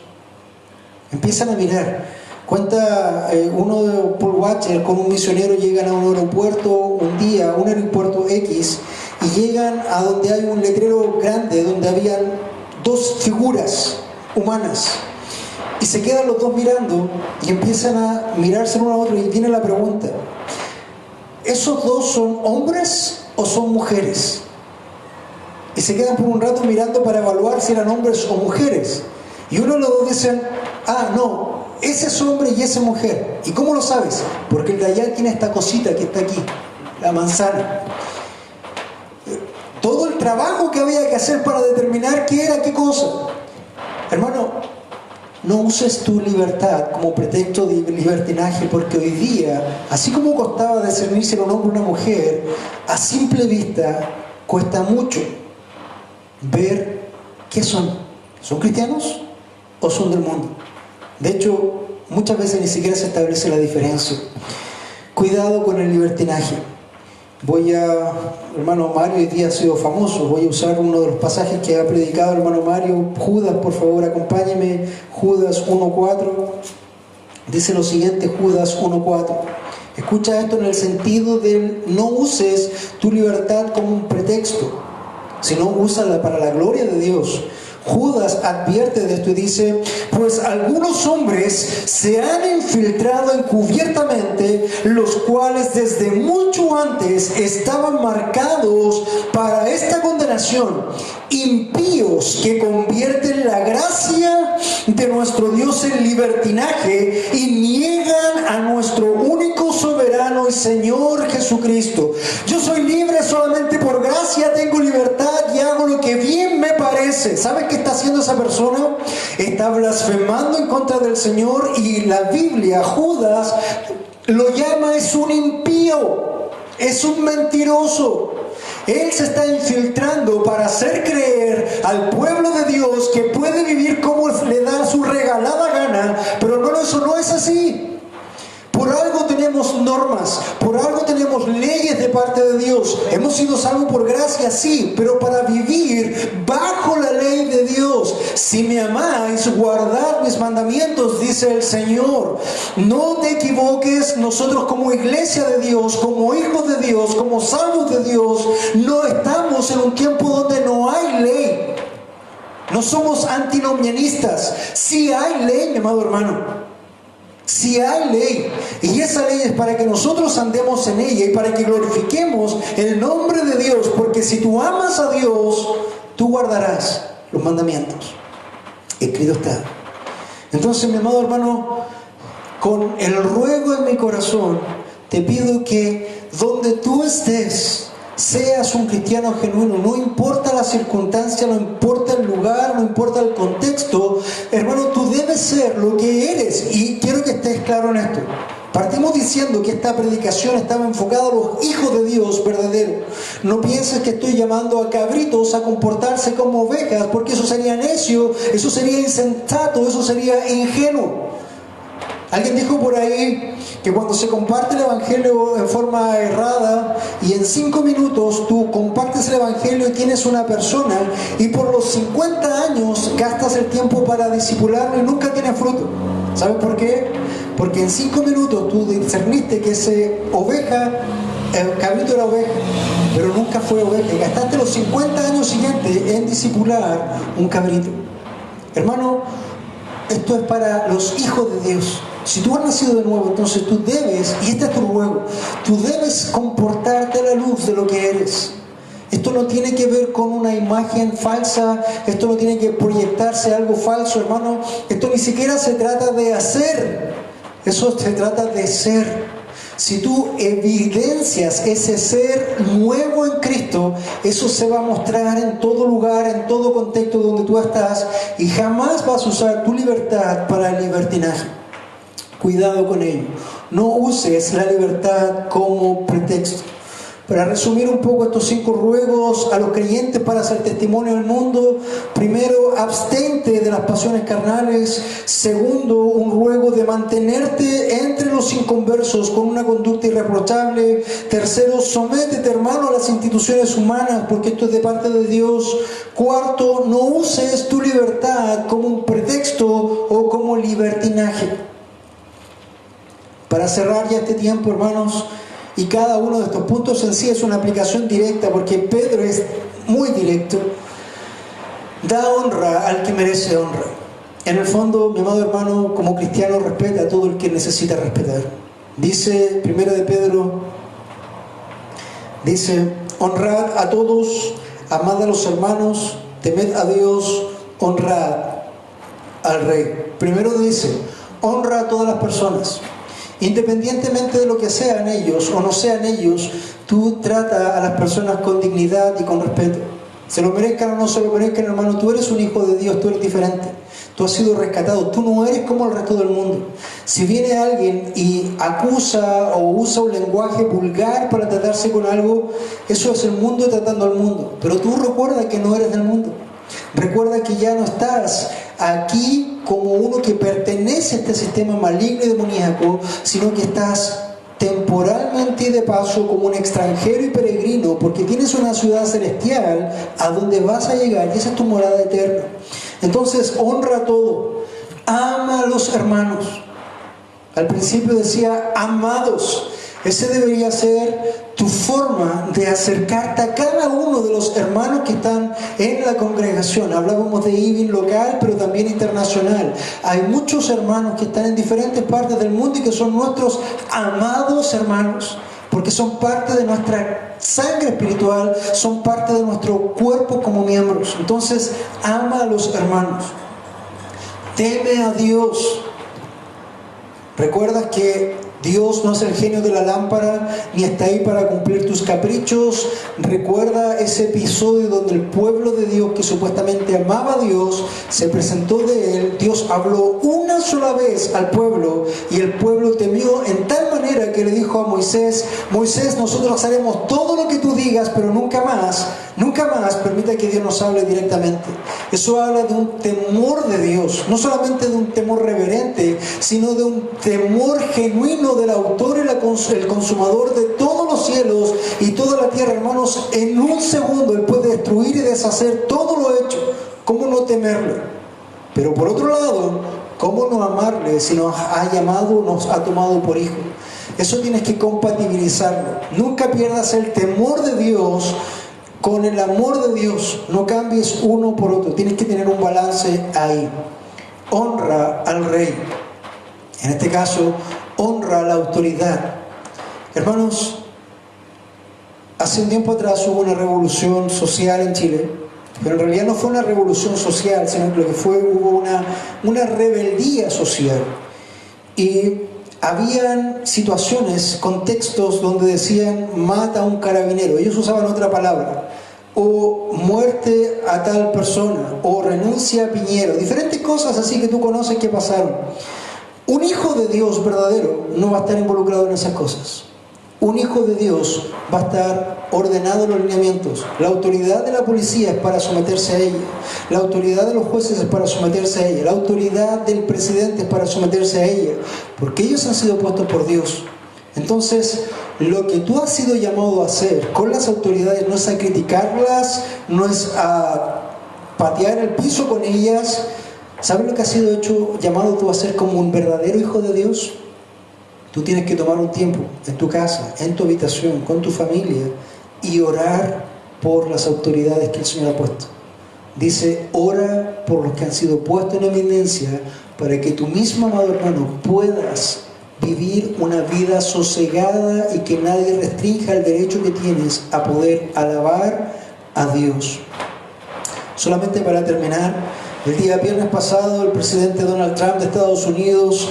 Empiezan a mirar. Cuenta uno de Paul Watcher con un misionero. Llegan a un aeropuerto un día, un aeropuerto X, y llegan a donde hay un letrero grande donde habían dos figuras humanas, y se quedan los dos mirando y empiezan a mirarse uno a otro, y viene la pregunta: ¿esos dos son hombres o son mujeres? Y se quedan por un rato mirando para evaluar si eran hombres o mujeres, y uno de los dos dicen: ah, no, ese es hombre y esa es mujer. ¿Y cómo lo sabes? Porque el de allá tiene esta cosita que está aquí, la manzana. Todo el trabajo que había que hacer para determinar qué era qué cosa. Hermano, no uses tu libertad como pretexto de libertinaje, porque hoy día, así como costaba discernirse un hombre o una mujer, a simple vista cuesta mucho ver qué son. ¿Son cristianos o son del mundo? De hecho, muchas veces ni siquiera se establece la diferencia. Cuidado con el libertinaje. Hermano Mario hoy día ha sido famoso, voy a usar uno de los pasajes que ha predicado el hermano Mario. Judas, por favor, acompáñeme. Judas 1:4. Dice lo siguiente, Judas 1:4. Escucha esto en el sentido de no uses tu libertad como un pretexto, sino úsala para la gloria de Dios. Judas advierte de esto y dice: pues algunos hombres se han infiltrado encubiertamente, los cuales desde mucho antes estaban marcados para esta condenación, impíos que convierten la gracia de nuestro Dios en libertinaje y niegan a nuestro único soberano y Señor Jesucristo. Yo soy libre solamente por gracia, tengo libertad y hago lo que bien me parece. ¿Sabes qué está haciendo esa persona? Está blasfemando en contra del Señor, y la Biblia, Judas lo llama, es un impío, es un mentiroso. Él se está infiltrando para hacer creer al pueblo de Dios que puede vivir como le da su regalada gana, pero no, eso no es así. Por algo tenemos normas, por algo tenemos leyes de parte de Dios. Hemos sido salvos por gracia, sí, pero para vivir bajo la ley de Dios. Si me amáis, guardad mis mandamientos, dice el Señor. No te equivoques, nosotros como iglesia de Dios, como hijos de Dios, como salvos de Dios, no estamos en un tiempo donde no hay ley. No somos antinomianistas. Sí hay ley, mi amado hermano. Si hay ley, y esa ley es para que nosotros andemos en ella y para que glorifiquemos el nombre de Dios, porque si tú amas a Dios, tú guardarás los mandamientos. Escrito está. Entonces, mi amado hermano, con el ruego en mi corazón, te pido que donde tú estés, seas un cristiano genuino. No importa la circunstancia, no importa el lugar, no importa el contexto. Hermano, tú debes ser lo que eres. Y quiero que estés claro en esto. Partimos diciendo que esta predicación estaba enfocada a los hijos de Dios verdaderos. No pienses que estoy llamando a cabritos a comportarse como ovejas, porque eso sería necio, eso sería insensato, eso sería ingenuo. Alguien dijo por ahí que cuando se comparte el Evangelio en forma errada y en 5 minutos tú compartes el Evangelio y tienes una persona y por los 50 años gastas el tiempo para discipularlo y nunca tiene fruto. ¿Sabes por qué? Porque en 5 minutos tú discerniste que ese el cabrito era oveja, pero nunca fue oveja, y gastaste los 50 años siguientes en discipular un cabrito. Hermano, esto es para los hijos de Dios. Si tú has nacido de nuevo, entonces tú debes, y este es tu ruego, tú debes comportarte a la luz de lo que eres. Esto no tiene que ver con una imagen falsa, esto no tiene que proyectarse algo falso, hermano. Esto ni siquiera se trata de hacer, eso se trata de ser. Si tú evidencias ese ser nuevo en Cristo, eso se va a mostrar en todo lugar, en todo contexto donde tú estás, y jamás vas a usar tu libertad para el libertinaje. Cuidado con ello. No uses la libertad como pretexto. Para resumir un poco estos 5 ruegos a los creyentes para hacer testimonio del mundo: primero, abstente de las pasiones carnales. Segundo, un ruego de mantenerte entre los inconversos con una conducta irreprochable. Tercero, sométete, hermano, a las instituciones humanas, porque esto es de parte de Dios. Cuarto, no uses tu libertad como un pretexto o como libertinaje. Para cerrar ya este tiempo, hermanos, y cada uno de estos puntos en sí es una aplicación directa, porque Pedro es muy directo. Da honra al que merece honra. En el fondo, mi amado hermano, como cristiano, respeta a todo el que necesita respetar. Dice 1 de Pedro, dice: honrad a todos, amad a los hermanos, temed a Dios, honrad al rey. Primero dice, honra a todas las personas. Independientemente de lo que sean ellos o no sean ellos, tú trata a las personas con dignidad y con respeto. Se lo merezcan o no se lo merezcan, hermano, tú eres un hijo de Dios, tú eres diferente. Tú has sido rescatado. Tú no eres como el resto del mundo. Si viene alguien y acusa o usa un lenguaje vulgar para tratarse con algo, eso es el mundo tratando al mundo. Pero tú recuerda que no eres del mundo. Recuerda que ya no estás aquí como uno que pertenece a este sistema maligno y demoníaco, sino que estás temporalmente y de paso como un extranjero y peregrino, porque tienes una ciudad celestial a donde vas a llegar y esa es tu morada eterna. Entonces honra todo, ama a los hermanos. Al principio decía amados. Ese debería ser tu forma de acercarte a cada uno de los hermanos que están en la congregación. Hablábamos de IBIN local, pero también internacional. Hay muchos hermanos que están en diferentes partes del mundo y que son nuestros amados hermanos, porque son parte de nuestra sangre espiritual, son parte de nuestro cuerpo como miembros. Entonces, ama a los hermanos. Teme a Dios. ¿Recuerdas que Dios no es el genio de la lámpara, ni está ahí para cumplir tus caprichos? Recuerda ese episodio donde el pueblo de Dios, que supuestamente amaba a Dios, se presentó de él. Dios habló una sola vez al pueblo y el pueblo temió en tal manera que le dijo a Moisés: Moisés, nosotros haremos todo lo que tú digas, pero nunca más permita que Dios nos hable directamente. Eso habla de un temor de Dios, no solamente de un temor reverente, sino de un temor genuino del autor y el consumador de todos los cielos y toda la tierra. Hermanos, en un segundo Él puede destruir y deshacer todo lo hecho. ¿Cómo no temerle? Pero por otro lado, ¿cómo no amarle si nos ha llamado, nos ha tomado por hijo? Eso tienes que compatibilizarlo. Nunca pierdas el temor de Dios con el amor de Dios. No cambies uno por otro. Tienes que tener un balance ahí. Honra al rey. En este caso, honra a la autoridad. Hermanos, hace un tiempo atrás hubo una revolución social en Chile, pero en realidad no fue una revolución social, sino que lo que fue, hubo una rebeldía social. Y habían situaciones, contextos donde decían mata a un carabinero. Ellos usaban otra palabra. O muerte a tal persona. O renuncia a Piñero. Diferentes cosas así que tú conoces que pasaron. Un hijo de Dios verdadero no va a estar involucrado en esas cosas. Un hijo de Dios va a estar ordenado en los lineamientos. La autoridad de la policía es para someterse a ella. La autoridad de los jueces es para someterse a ella. La autoridad del presidente es para someterse a ella. Porque ellos han sido puestos por Dios. Entonces, lo que tú has sido llamado a hacer con las autoridades no es a criticarlas, no es a patear el piso con ellas. ¿Sabes lo que has sido llamado tú a ser como un verdadero hijo de Dios? Tú tienes que tomar un tiempo en tu casa, en tu habitación, con tu familia y orar por las autoridades que el Señor ha puesto. Dice, ora por los que han sido puestos en eminencia para que tú mismo, amado hermano, puedas vivir una vida sosegada y que nadie restrinja el derecho que tienes a poder alabar a Dios. Solamente para terminar, el día viernes pasado el presidente Donald Trump de Estados Unidos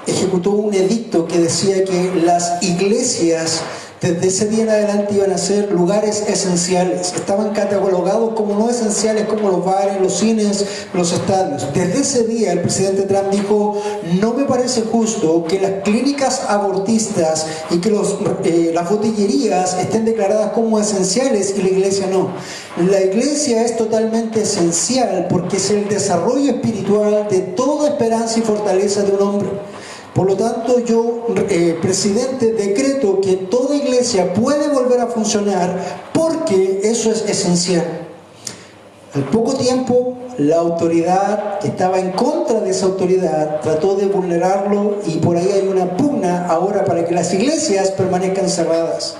ejecutó un edicto que decía que las iglesias desde ese día en adelante iban a ser lugares esenciales. Estaban catalogados como no esenciales, como los bares, los cines, los estadios. Desde ese día el presidente Trump dijo: no me parece justo que las clínicas abortistas y que las botillerías estén declaradas como esenciales y la iglesia no. La iglesia es totalmente esencial porque es el desarrollo espiritual de toda esperanza y fortaleza de un hombre. Por lo tanto, yo, presidente, decreto que toda iglesia puede volver a funcionar porque eso es esencial. Al poco tiempo, la autoridad que estaba en contra de esa autoridad trató de vulnerarlo y por ahí hay una pugna ahora para que las iglesias permanezcan cerradas.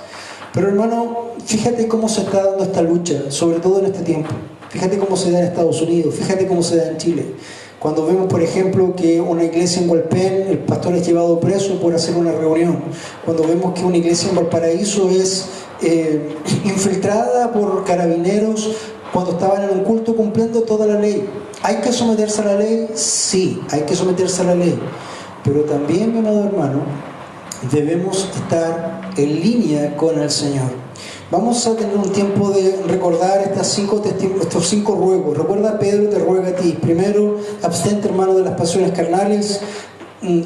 Pero hermano, fíjate cómo se está dando esta lucha, sobre todo en este tiempo. Fíjate cómo se da en Estados Unidos, fíjate cómo se da en Chile. Cuando vemos, por ejemplo, que una iglesia en Hualpén, el pastor es llevado preso por hacer una reunión. Cuando vemos que una iglesia en Valparaíso es infiltrada por carabineros cuando estaban en un culto cumpliendo toda la ley. ¿Hay que someterse a la ley? Sí, hay que someterse a la ley. Pero también, mi amado hermano, debemos estar en línea con el Señor. Vamos a tener un tiempo de recordar estos 5 ruegos. Recuerda, Pedro te ruega a ti. Primero, abstente, hermano, de las pasiones carnales.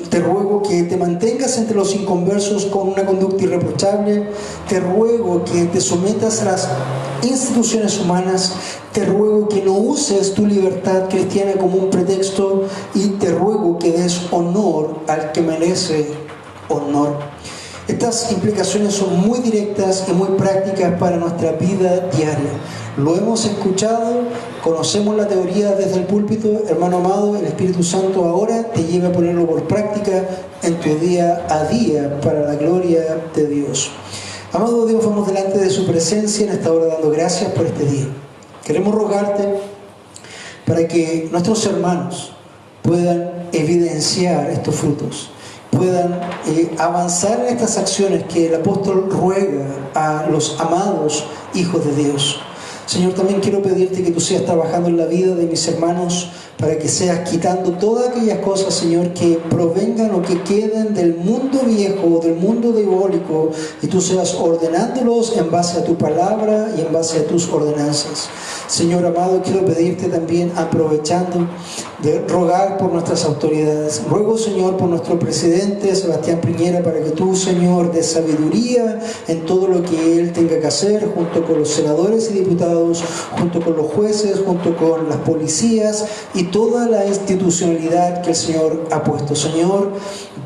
Te ruego que te mantengas entre los inconversos con una conducta irreprochable. Te ruego que te sometas a las instituciones humanas. Te ruego que no uses tu libertad cristiana como un pretexto. Y te ruego que des honor al que merece honor. Estas implicaciones son muy directas y muy prácticas para nuestra vida diaria. Lo hemos escuchado, conocemos la teoría desde el púlpito. Hermano amado, el Espíritu Santo ahora te lleva a ponerlo por práctica en tu día a día para la gloria de Dios. Amado Dios, vamos delante de su presencia en esta hora dando gracias por este día. Queremos rogarte para que nuestros hermanos puedan evidenciar estos frutos, puedan avanzar en estas acciones que el apóstol ruega a los amados hijos de Dios. Señor, también quiero pedirte que tú seas trabajando en la vida de mis hermanos para que seas quitando todas aquellas cosas, Señor, que provengan o que queden del mundo viejo, del mundo diabólico, y tú seas ordenándolos en base a tu palabra y en base a tus ordenanzas. Señor amado, quiero pedirte también, aprovechando de rogar por nuestras autoridades. Ruego, Señor, por nuestro presidente Sebastián Piñera, para que tú, Señor, des sabiduría en todo lo que él tenga que hacer, junto con los senadores y diputados, junto con los jueces, junto con las policías y toda la institucionalidad que el Señor ha puesto. Señor,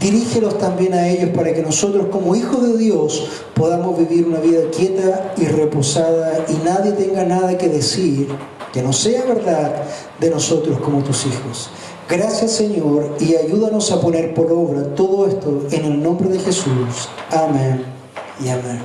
dirígelos también a ellos para que nosotros, como hijos de Dios, podamos vivir una vida quieta y reposada y nadie tenga nada que decir que no sea verdad de nosotros como tus hijos. Gracias, Señor, y ayúdanos a poner por obra todo esto en el nombre de Jesús. Amén y amén.